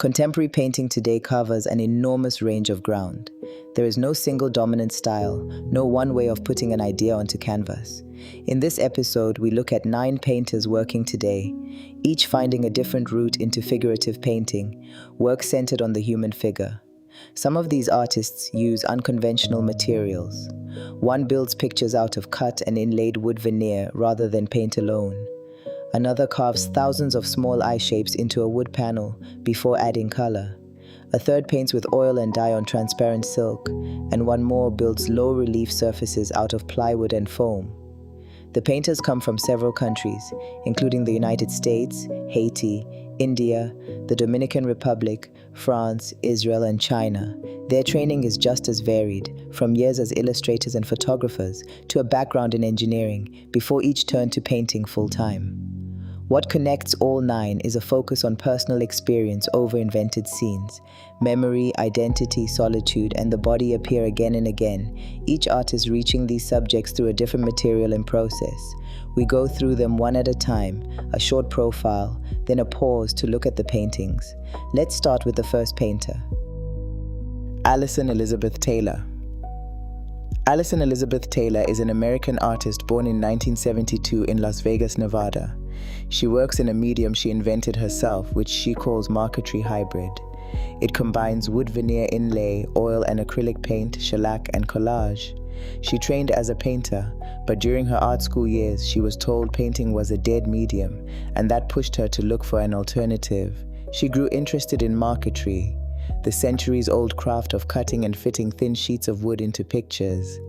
Contemporary painting today covers an enormous range of ground. There is no single dominant style, no one way of putting an idea onto canvas. In this episode, we look at 9 painters working today, each finding a different route into figurative painting, work centered on the human figure. Some of these artists use unconventional materials. One builds pictures out of cut and inlaid wood veneer rather than paint alone. Another carves thousands of small eye shapes into a wood panel before adding color. A third paints with oil and dye on transparent silk, and one more builds low-relief surfaces out of plywood and foam. The painters come from several countries, including the United States, Haiti, India, the Dominican Republic, France, Israel, and China. Their training is just as varied, from years as illustrators and photographers to a background in engineering, before each turned to painting full-time. What connects all 9 is a focus on personal experience over invented scenes. Memory, identity, solitude, and the body appear again and again, each artist reaching these subjects through a different material and process. We go through them one at a time, a short profile, then a pause to look at the paintings. Let's start with the first painter. Alison Elizabeth Taylor. Alison Elizabeth Taylor is an American artist born in 1972 in Las Vegas, Nevada. She works in a medium she invented herself, which she calls marquetry hybrid. It combines wood veneer inlay, oil and acrylic paint, shellac, and collage. She trained as a painter, but during her art school years, she was told painting was a dead medium, and that pushed her to look for an alternative. She grew interested in marquetry, the centuries-old craft of cutting and fitting thin sheets of wood into pictures.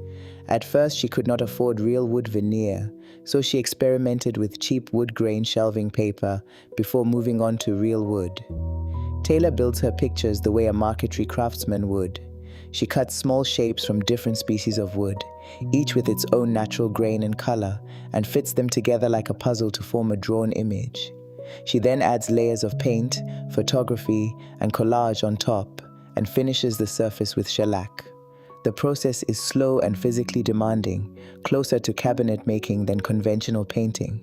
At first, she could not afford real wood veneer, so she experimented with cheap wood grain shelving paper before moving on to real wood. Taylor builds her pictures the way a marquetry craftsman would. She cuts small shapes from different species of wood, each with its own natural grain and color, and fits them together like a puzzle to form a drawn image. She then adds layers of paint, photography, and collage on top, and finishes the surface with shellac. The process is slow and physically demanding, closer to cabinet making than conventional painting.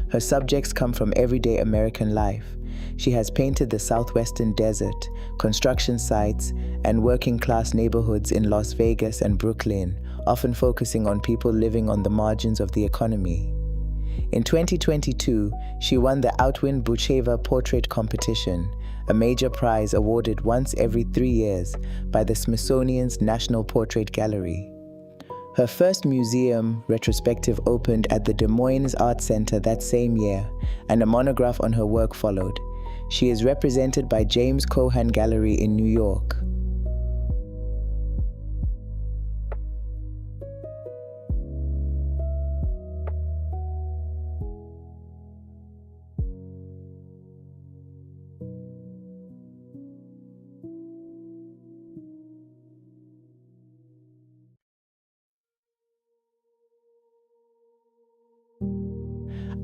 Her subjects come from everyday American life. She has painted the southwestern desert, construction sites, and working-class neighborhoods in Las Vegas and Brooklyn, often focusing on people living on the margins of the economy. In 2022, she won the Outwin Bucheva Portrait Competition, a major prize awarded once every 3 years by the Smithsonian's National Portrait Gallery. Her first museum retrospective opened at the Des Moines Art Center that same year, and a monograph on her work followed. She is represented by James Cohan Gallery in New York.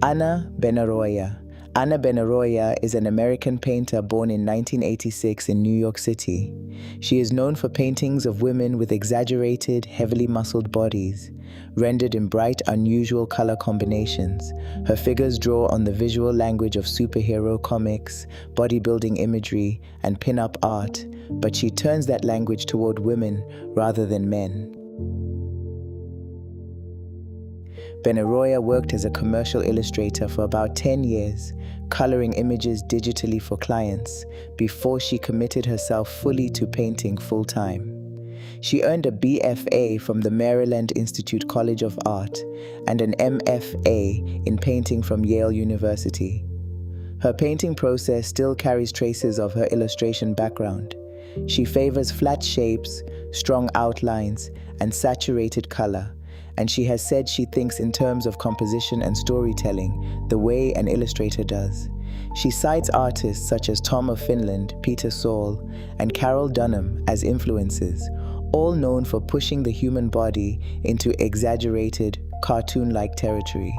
Hanna Benaroya. Hanna Benaroya is an American painter born in 1986 in New York City. She is known for paintings of women with exaggerated, heavily muscled bodies, rendered in bright, unusual color combinations. Her figures draw on the visual language of superhero comics, bodybuilding imagery, and pin-up art, but she turns that language toward women rather than men. Benaroya worked as a commercial illustrator for about 10 years, coloring images digitally for clients, before she committed herself fully to painting full-time. She earned a BFA from the Maryland Institute College of Art and an MFA in painting from Yale University. Her painting process still carries traces of her illustration background. She favors flat shapes, strong outlines, and saturated color, and she has said she thinks in terms of composition and storytelling, the way an illustrator does. She cites artists such as Tom of Finland, Peter Saul, and Carol Dunham as influences, all known for pushing the human body into exaggerated, cartoon-like territory.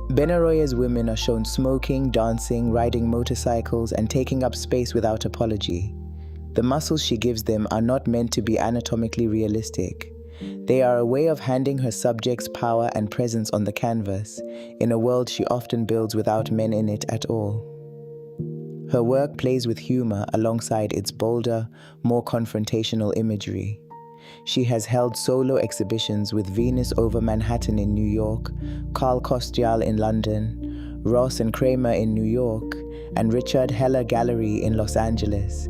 Benaroya's women are shown smoking, dancing, riding motorcycles, and taking up space without apology. The muscles she gives them are not meant to be anatomically realistic. They are a way of handing her subjects power and presence on the canvas, in a world she often builds without men in it at all. Her work plays with humor alongside its bolder, more confrontational imagery. She has held solo exhibitions with Venus over Manhattan in New York, Carl Kostyal in London, Ross and Kramer in New York, and Richard Heller Gallery in Los Angeles.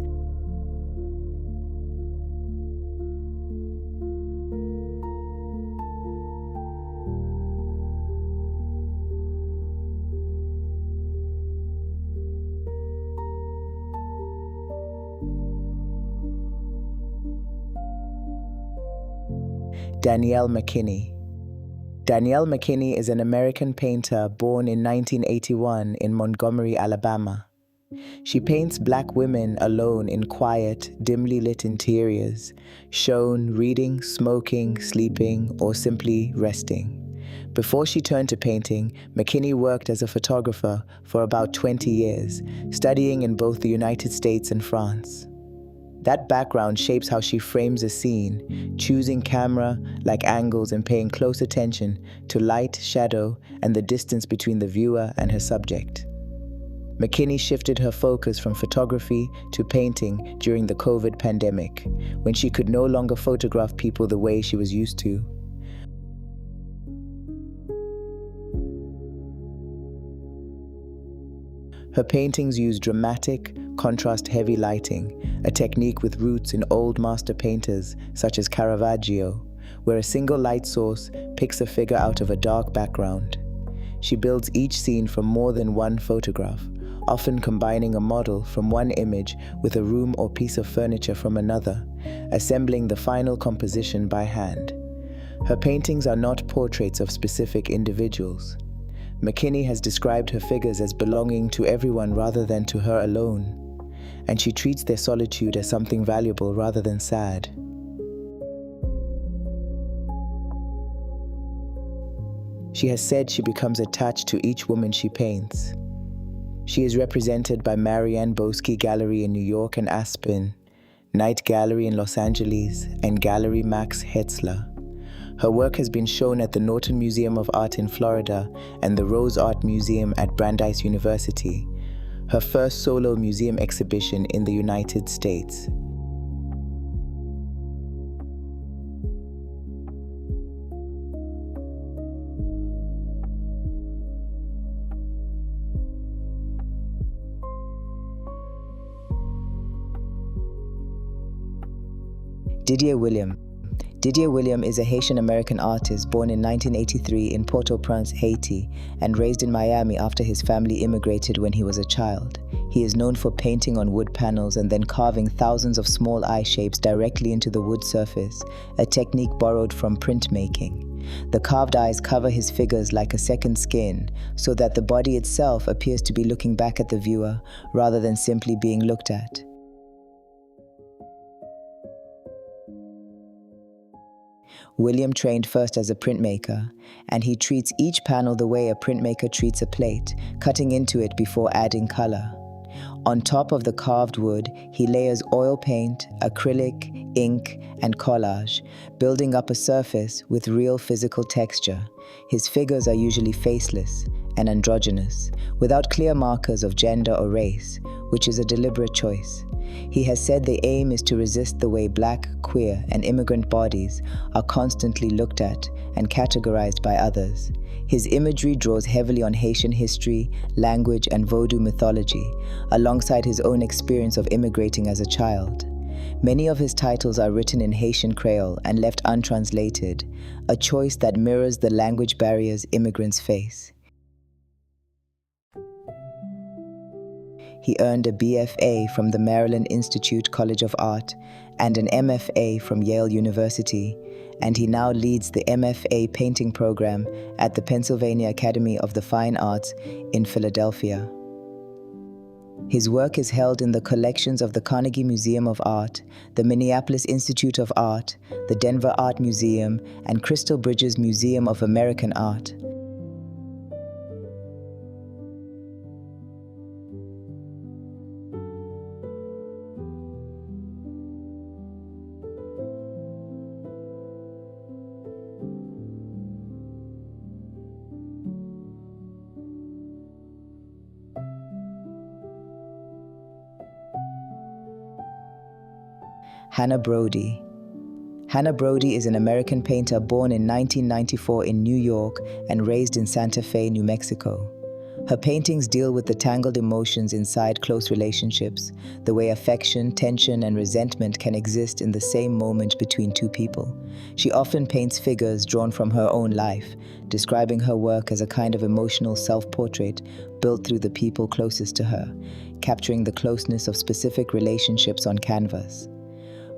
Danielle Mckinney. Danielle Mckinney is an American painter born in 1981 in Montgomery, Alabama. She paints Black women alone in quiet, dimly lit interiors, shown reading, smoking, sleeping, or simply resting. Before she turned to painting, McKinney worked as a photographer for about 20 years, studying in both the United States and France. That background shapes how she frames a scene, choosing camera-like angles and paying close attention to light, shadow, and the distance between the viewer and her subject. McKinney shifted her focus from photography to painting during the COVID pandemic, when she could no longer photograph people the way she was used to. Her paintings use dramatic, contrast-heavy lighting, a technique with roots in old master painters such as Caravaggio, where a single light source picks a figure out of a dark background. She builds each scene from more than one photograph, often combining a model from one image with a room or piece of furniture from another, assembling the final composition by hand. Her paintings are not portraits of specific individuals. McKinney has described her figures as belonging to everyone rather than to her alone, and she treats their solitude as something valuable rather than sad. She has said she becomes attached to each woman she paints. She is represented by Marianne Boesky Gallery in New York and Aspen, Knight Gallery in Los Angeles, and Gallery Max Hetzler. Her work has been shown at the Norton Museum of Art in Florida and the Rose Art Museum at Brandeis University, her first solo museum exhibition in the United States. Didier William. Didier William is a Haitian-American artist born in 1983 in Port-au-Prince, Haiti, and raised in Miami after his family immigrated when he was a child. He is known for painting on wood panels and then carving thousands of small eye shapes directly into the wood surface, a technique borrowed from printmaking. The carved eyes cover his figures like a second skin, so that the body itself appears to be looking back at the viewer rather than simply being looked at. William trained first as a printmaker, and he treats each panel the way a printmaker treats a plate, cutting into it before adding color. On top of the carved wood, he layers oil paint, acrylic, ink, and collage, building up a surface with real physical texture. His figures are usually faceless and androgynous, without clear markers of gender or race, which is a deliberate choice. He has said the aim is to resist the way Black, queer, and immigrant bodies are constantly looked at and categorized by others. His imagery draws heavily on Haitian history, language, and Vodou mythology, alongside his own experience of immigrating as a child. Many of his titles are written in Haitian Creole and left untranslated, a choice that mirrors the language barriers immigrants face. He earned a BFA from the Maryland Institute College of Art and an MFA from Yale University, and he now leads the MFA painting program at the Pennsylvania Academy of the Fine Arts in Philadelphia. His work is held in the collections of the Carnegie Museum of Art, the Minneapolis Institute of Art, the Denver Art Museum, and Crystal Bridges Museum of American Art. Hanna Brody. Hanna Brody is an American painter born in 1994 in New York and raised in Santa Fe, New Mexico. Her paintings deal with the tangled emotions inside close relationships, the way affection, tension, and resentment can exist in the same moment between two people. She often paints figures drawn from her own life, describing her work as a kind of emotional self-portrait built through the people closest to her, capturing the closeness of specific relationships on canvas.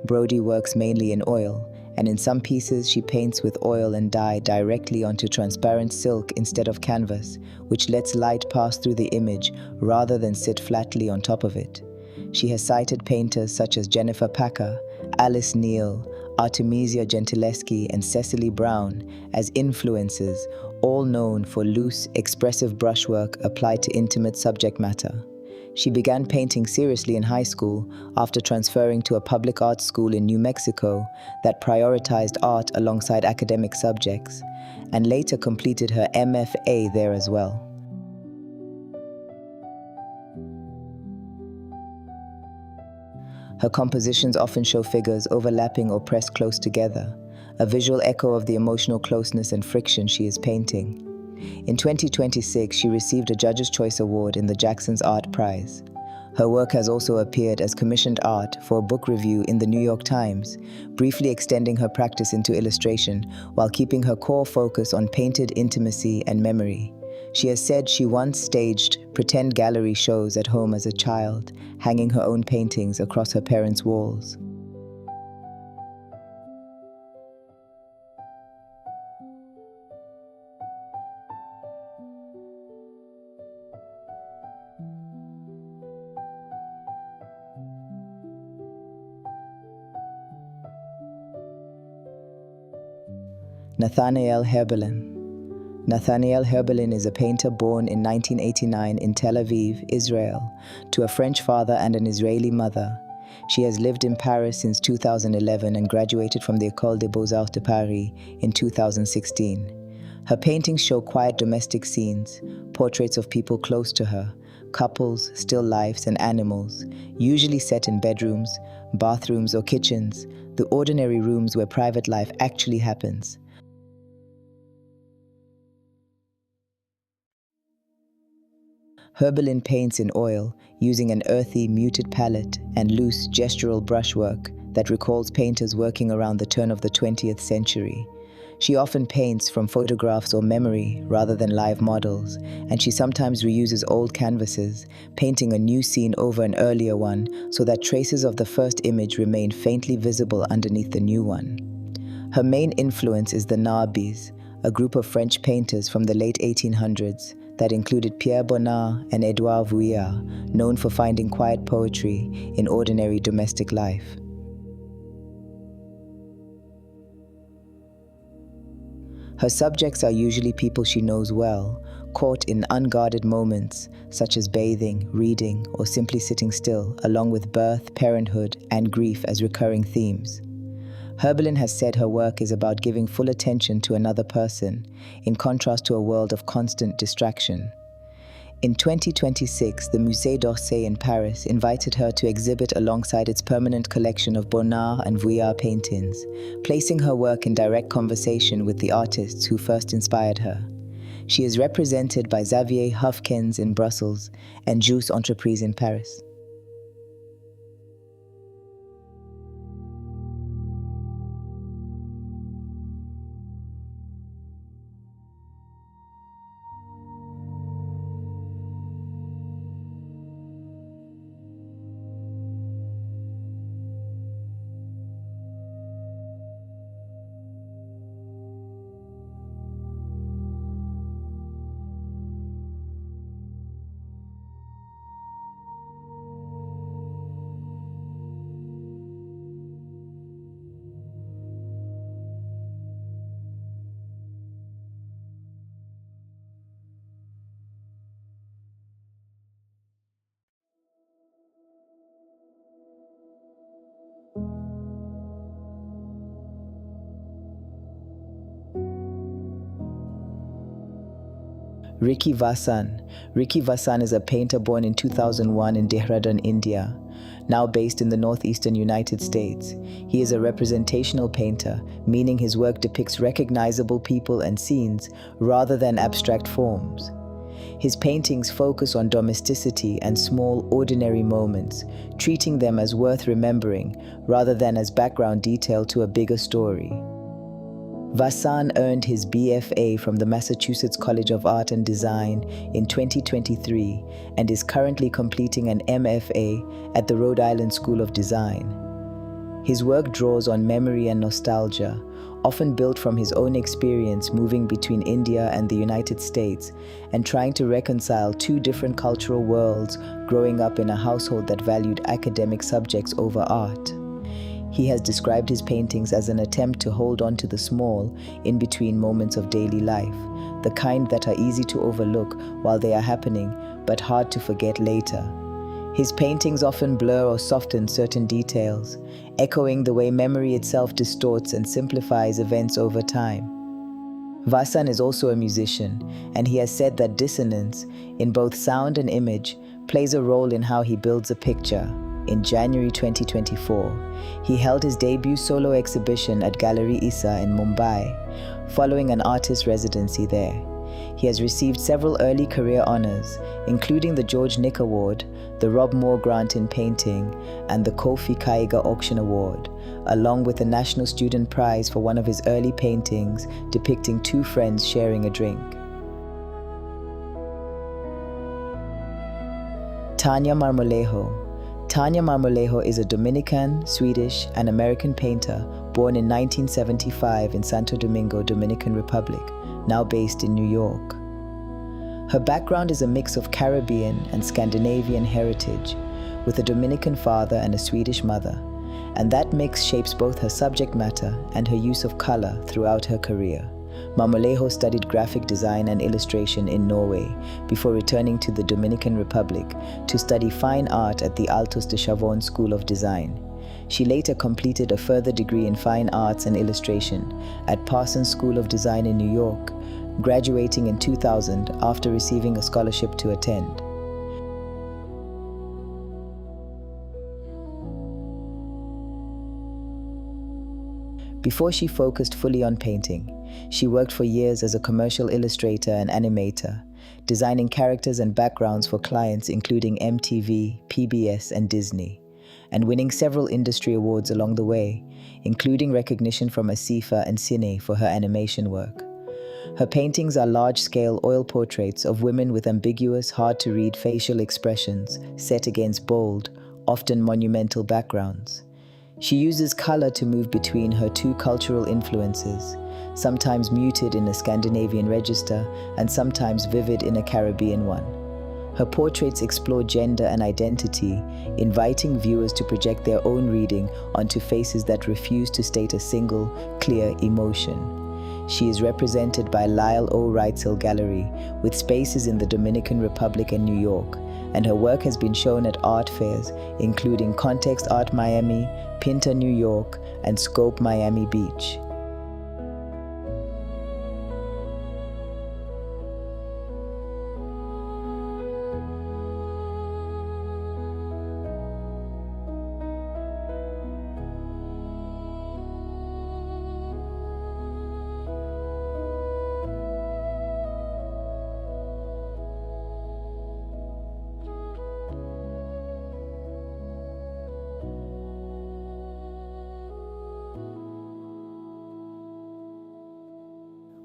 Brody works mainly in oil, and in some pieces she paints with oil and dye directly onto transparent silk instead of canvas, which lets light pass through the image rather than sit flatly on top of it. She has cited painters such as Jennifer Packer, Alice Neel, Artemisia Gentileschi, and Cecily Brown as influences, all known for loose, expressive brushwork applied to intimate subject matter. She began painting seriously in high school after transferring to a public arts school in New Mexico that prioritized art alongside academic subjects, and later completed her MFA there as well. Her compositions often show figures overlapping or pressed close together, a visual echo of the emotional closeness and friction she is painting. In 2026, she received a Judge's Choice Award in the Jackson's Art Prize. Her work has also appeared as commissioned art for a book review in the New York Times, briefly extending her practice into illustration while keeping her core focus on painted intimacy and memory. She has said she once staged pretend gallery shows at home as a child, hanging her own paintings across her parents' walls. Nathanaëlle Herbelin. Nathanaëlle Herbelin is a painter born in 1989 in Tel Aviv, Israel, to a French father and an Israeli mother. She has lived in Paris since 2011 and graduated from the École des Beaux-Arts de Paris in 2016. Her paintings show quiet domestic scenes, portraits of people close to her, couples, still lifes, and animals, usually set in bedrooms, bathrooms, or kitchens, the ordinary rooms where private life actually happens. Herbelin paints in oil, using an earthy, muted palette and loose, gestural brushwork that recalls painters working around the turn of the 20th century. She often paints from photographs or memory rather than live models, and she sometimes reuses old canvases, painting a new scene over an earlier one so that traces of the first image remain faintly visible underneath the new one. Her main influence is the Nabis, a group of French painters from the late 1800s that included Pierre Bonnard and Édouard Vuillard, known for finding quiet poetry in ordinary domestic life. Her subjects are usually people she knows well, caught in unguarded moments such as bathing, reading, or simply sitting still, along with birth, parenthood, and grief as recurring themes. Herbelin has said her work is about giving full attention to another person, in contrast to a world of constant distraction. In 2026, the Musée d'Orsay in Paris invited her to exhibit alongside its permanent collection of Bonnard and Vuillard paintings, placing her work in direct conversation with the artists who first inspired her. She is represented by Xavier Hufkens in Brussels and Juice Entreprise in Paris. Ricky Vasan. Ricky Vasan is a painter born in 2001 in Dehradun, India, now based in the northeastern United States. He is a representational painter, meaning his work depicts recognizable people and scenes rather than abstract forms. His paintings focus on domesticity and small, ordinary moments, treating them as worth remembering rather than as background detail to a bigger story. Vasan earned his BFA from the Massachusetts College of Art and Design in 2023 and is currently completing an MFA at the Rhode Island School of Design. His work draws on memory and nostalgia, often built from his own experience moving between India and the United States and trying to reconcile two different cultural worlds growing up in a household that valued academic subjects over art. He has described his paintings as an attempt to hold on to the small, in-between moments of daily life, the kind that are easy to overlook while they are happening, but hard to forget later. His paintings often blur or soften certain details, echoing the way memory itself distorts and simplifies events over time. Vasan is also a musician, and he has said that dissonance, in both sound and image, plays a role in how he builds a picture. In January 2024, he held his debut solo exhibition at Gallery Issa in Mumbai, following an artist residency there. He has received several early career honors, including the George Nick Award, the Rob Moore Grant in Painting, and the Kofi Kaiga Auction Award, along with the National Student Prize for one of his early paintings depicting two friends sharing a drink. Tania Marmolejo. Tania Marmolejo is a Dominican, Swedish, and American painter born in 1975 in Santo Domingo, Dominican Republic, now based in New York. Her background is a mix of Caribbean and Scandinavian heritage, with a Dominican father and a Swedish mother, and that mix shapes both her subject matter and her use of color throughout her career. Marmolejo studied graphic design and illustration in Norway before returning to the Dominican Republic to study fine art at the Altos de Chavon School of Design. She later completed a further degree in fine arts and illustration at Parsons School of Design in New York, graduating in 2000 after receiving a scholarship to attend. Before she focused fully on painting, she worked for years as a commercial illustrator and animator, designing characters and backgrounds for clients including MTV, PBS, and Disney, and winning several industry awards along the way, including recognition from ASIFA and Cine for her animation work. Her paintings are large-scale oil portraits of women with ambiguous, hard-to-read facial expressions set against bold, often monumental backgrounds. She uses color to move between her two cultural influences, sometimes muted in a Scandinavian register and sometimes vivid in a Caribbean one. Her portraits explore gender and identity, inviting viewers to project their own reading onto faces that refuse to state a single, clear emotion. She is represented by Lyle O. Wrightsell Gallery, with spaces in the Dominican Republic and New York, and her work has been shown at art fairs, including Context Art Miami, Pinta New York, and Scope Miami Beach.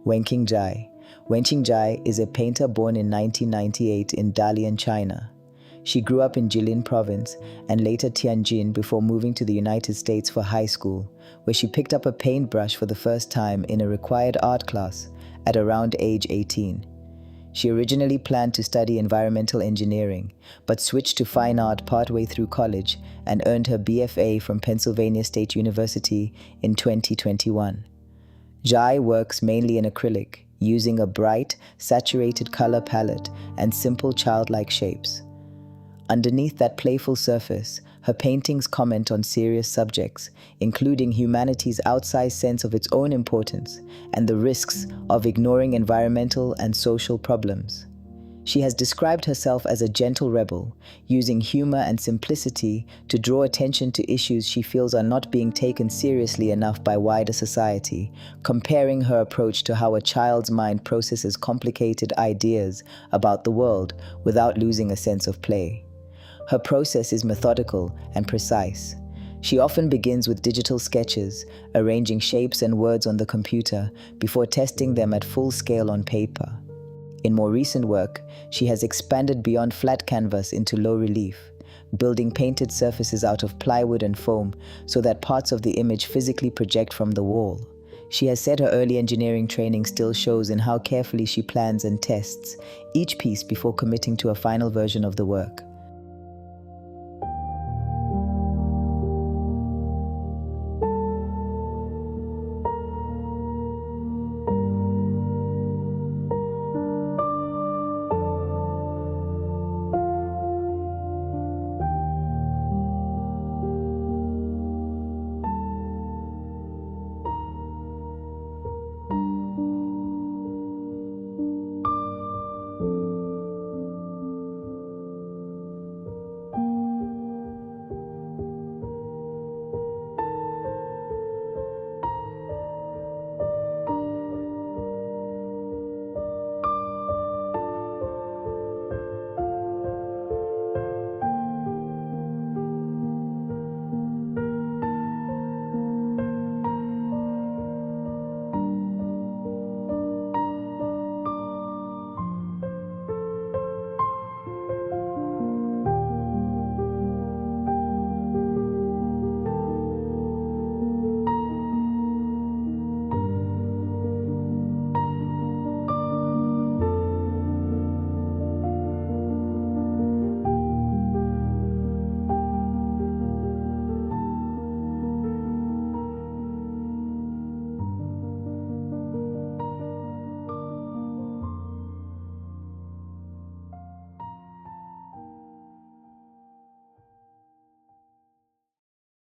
Wenqing Zhai. Wenqing Zhai is a painter born in 1998 in Dalian, China. She grew up in Jilin province and later Tianjin before moving to the United States for high school, where she picked up a paintbrush for the first time in a required art class at around age 18. She originally planned to study environmental engineering, but switched to fine art partway through college and earned her BFA from Pennsylvania State University in 2021. Zhai works mainly in acrylic, using a bright, saturated color palette and simple childlike shapes. Underneath that playful surface, her paintings comment on serious subjects, including humanity's outsized sense of its own importance and the risks of ignoring environmental and social problems. She has described herself as a gentle rebel, using humor and simplicity to draw attention to issues she feels are not being taken seriously enough by wider society, comparing her approach to how a child's mind processes complicated ideas about the world without losing a sense of play. Her process is methodical and precise. She often begins with digital sketches, arranging shapes and words on the computer before testing them at full scale on paper. In more recent work, she has expanded beyond flat canvas into low relief, building painted surfaces out of plywood and foam so that parts of the image physically project from the wall. She has said her early engineering training still shows in how carefully she plans and tests each piece before committing to a final version of the work.